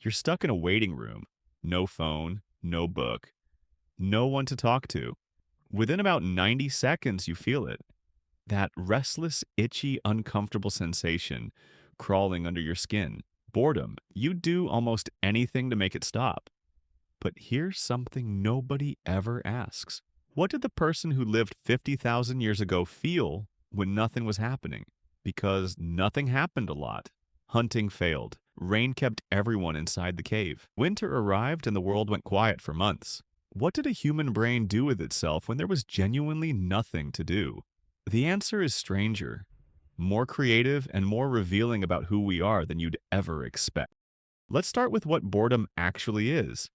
You're stuck in a waiting room. No phone, no book, no one to talk to. Within about 90 seconds, you feel it. That restless, itchy, uncomfortable sensation crawling under your skin. Boredom. You'd do almost anything to make it stop. But here's something nobody ever asks. What did the person who lived 50,000 years ago feel when nothing was happening? Because nothing happened a lot. Hunting failed. Rain kept everyone inside the cave. Winter arrived and the world went quiet for months. What did a human brain do with itself when there was genuinely nothing to do? The answer is stranger, more creative, and more revealing about who we are than you'd ever expect. Let's start with what boredom actually is.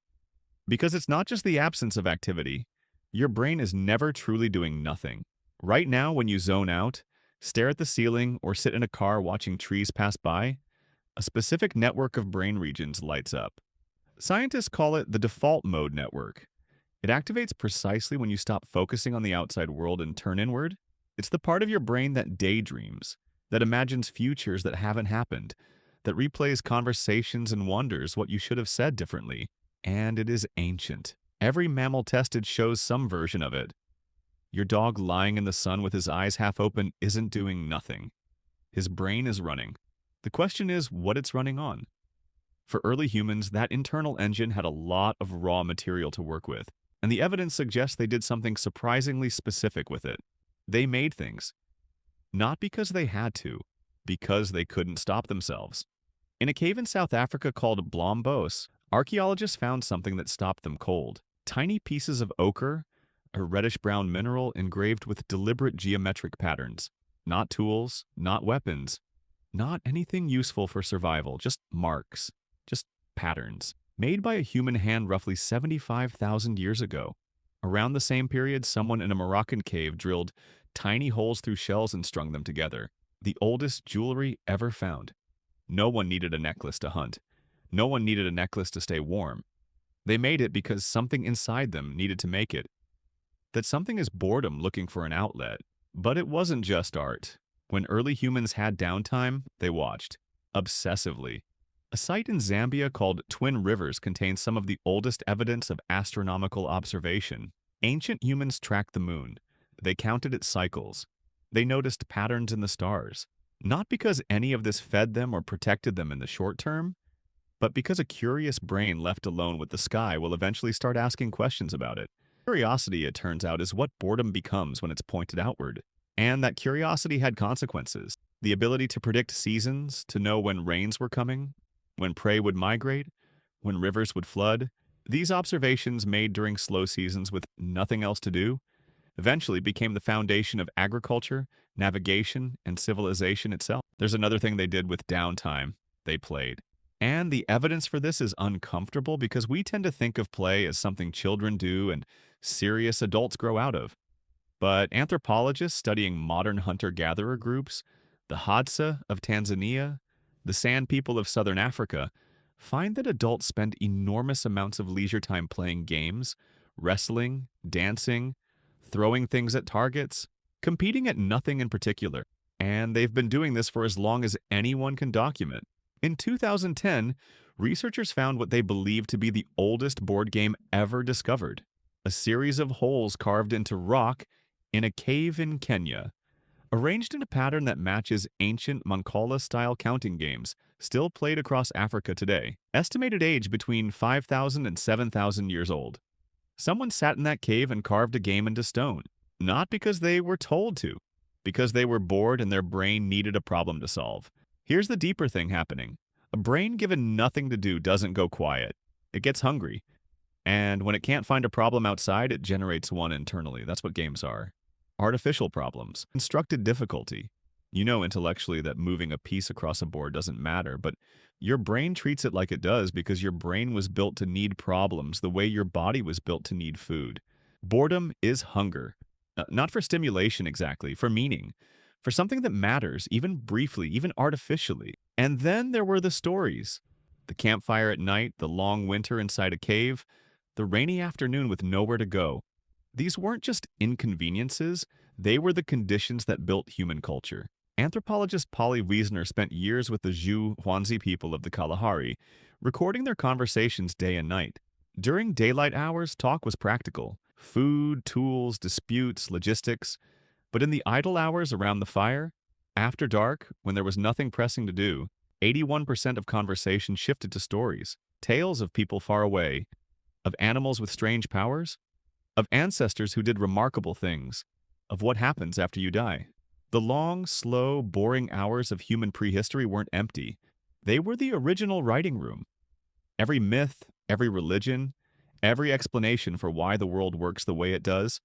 Because it's not just the absence of activity, your brain is never truly doing nothing. Right now, when you zone out, stare at the ceiling, or sit in a car watching trees pass by, a specific network of brain regions lights up. Scientists call it the default mode network. It activates precisely when you stop focusing on the outside world and turn inward. It's the part of your brain that daydreams, that imagines futures that haven't happened, that replays conversations and wonders what you should have said differently. And it is ancient. Every mammal tested shows some version of it. Your dog lying in the sun with his eyes half open isn't doing nothing. His brain is running. The question is what it's running on. For early humans, that internal engine had a lot of raw material to work with, and the evidence suggests they did something surprisingly specific with it. They made things. Not because they had to, because they couldn't stop themselves. In a cave in South Africa called Blombos, archaeologists found something that stopped them cold. Tiny pieces of ochre, a reddish-brown mineral engraved with deliberate geometric patterns. Not tools, not weapons, not anything useful for survival, just marks, just patterns. Made by a human hand roughly 75,000 years ago. Around the same period, someone in a Moroccan cave drilled tiny holes through shells and strung them together. The oldest jewelry ever found. No one needed a necklace to hunt. No one needed a necklace to stay warm. They made it because something inside them needed to make it. That something is boredom looking for an outlet. But it wasn't just art. When early humans had downtime, they watched. Obsessively. A site in Zambia called Twin Rivers contains some of the oldest evidence of astronomical observation. Ancient humans tracked the moon. They counted its cycles. They noticed patterns in the stars. Not because any of this fed them or protected them in the short term, but because a curious brain left alone with the sky will eventually start asking questions about it. Curiosity, it turns out, is what boredom becomes when it's pointed outward. And that curiosity had consequences. The ability to predict seasons, to know when rains were coming, when prey would migrate, when rivers would flood. These observations made during slow seasons with nothing else to do eventually became the foundation of agriculture, navigation, and civilization itself. There's another thing they did with downtime. They played. And the evidence for this is uncomfortable because we tend to think of play as something children do and serious adults grow out of. But anthropologists studying modern hunter-gatherer groups, the Hadza of Tanzania, the San people of southern Africa, find that adults spend enormous amounts of leisure time playing games, wrestling, dancing, throwing things at targets, competing at nothing in particular. And they've been doing this for as long as anyone can document. In 2010, researchers found what they believe to be the oldest board game ever discovered, a series of holes carved into rock in a cave in Kenya, arranged in a pattern that matches ancient Mancala-style counting games still played across Africa today. Estimated age between 5,000 and 7,000 years old. Someone sat in that cave and carved a game into stone, not because they were told to, because they were bored and their brain needed a problem to solve. Here's the deeper thing happening. A brain given nothing to do doesn't go quiet. It gets hungry. And when it can't find a problem outside, it generates one internally. That's what games are. Artificial problems. Constructed difficulty. You know intellectually that moving a piece across a board doesn't matter, but your brain treats it like it does because your brain was built to need problems the way your body was built to need food. Boredom is hunger. Not for stimulation exactly, for meaning. For something that matters, even briefly, even artificially. And then there were the stories. The campfire at night, the long winter inside a cave, the rainy afternoon with nowhere to go. These weren't just inconveniences, they were the conditions that built human culture. Anthropologist Polly Wiesner spent years with the Zhu Huanzi people of the Kalahari, recording their conversations day and night. During daylight hours, talk was practical food, tools, disputes, logistics. But in the idle hours around the fire, after dark, when there was nothing pressing to do, 81% of conversation shifted to stories, tales of people far away, of animals with strange powers, of ancestors who did remarkable things, of what happens after you die. The long, slow, boring hours of human prehistory weren't empty. They were the original writing room. Every myth, every religion, every explanation for why the world works the way it does,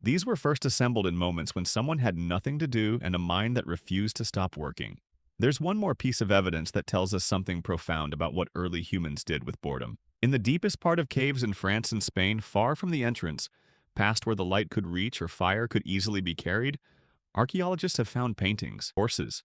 these were first assembled in moments when someone had nothing to do and a mind that refused to stop working. There's one more piece of evidence that tells us something profound about what early humans did with boredom. In the deepest part of caves in France and Spain, far from the entrance, past where the light could reach or fire could easily be carried, archaeologists have found paintings, horses,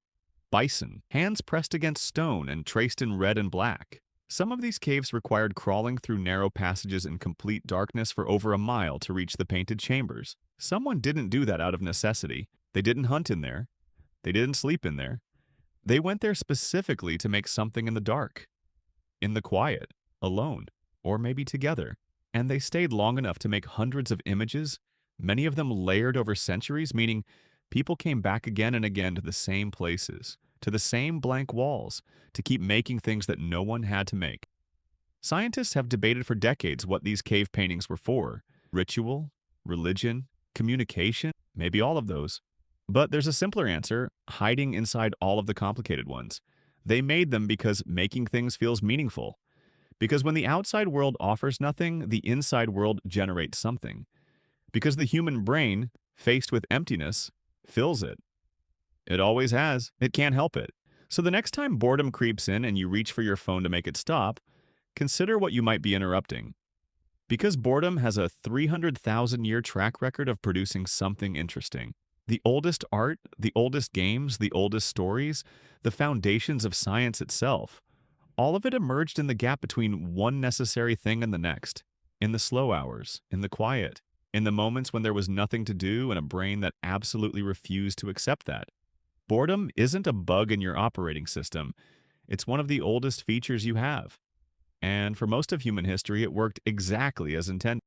bison, hands pressed against stone and traced in red and black. Some of these caves required crawling through narrow passages in complete darkness for over a mile to reach the painted chambers. Someone didn't do that out of necessity. They didn't hunt in there. They didn't sleep in there. They went there specifically to make something in the dark, in the quiet, alone, or maybe together. And they stayed long enough to make hundreds of images, many of them layered over centuries, meaning people came back again and again to the same places, to the same blank walls, to keep making things that no one had to make. Scientists have debated for decades what these cave paintings were for: ritual, religion, communication, maybe all of those. But there's a simpler answer, hiding inside all of the complicated ones. They made them because making things feels meaningful. Because when the outside world offers nothing, the inside world generates something. Because the human brain, faced with emptiness, fills it. It always has. It can't help it. So the next time boredom creeps in and you reach for your phone to make it stop, consider what you might be interrupting. Because boredom has a 300,000-year track record of producing something interesting. The oldest art, the oldest games, the oldest stories, the foundations of science itself, all of it emerged in the gap between one necessary thing and the next. In the slow hours, in the quiet, in the moments when there was nothing to do and a brain that absolutely refused to accept that. Boredom isn't a bug in your operating system. It's one of the oldest features you have. And for most of human history, it worked exactly as intended.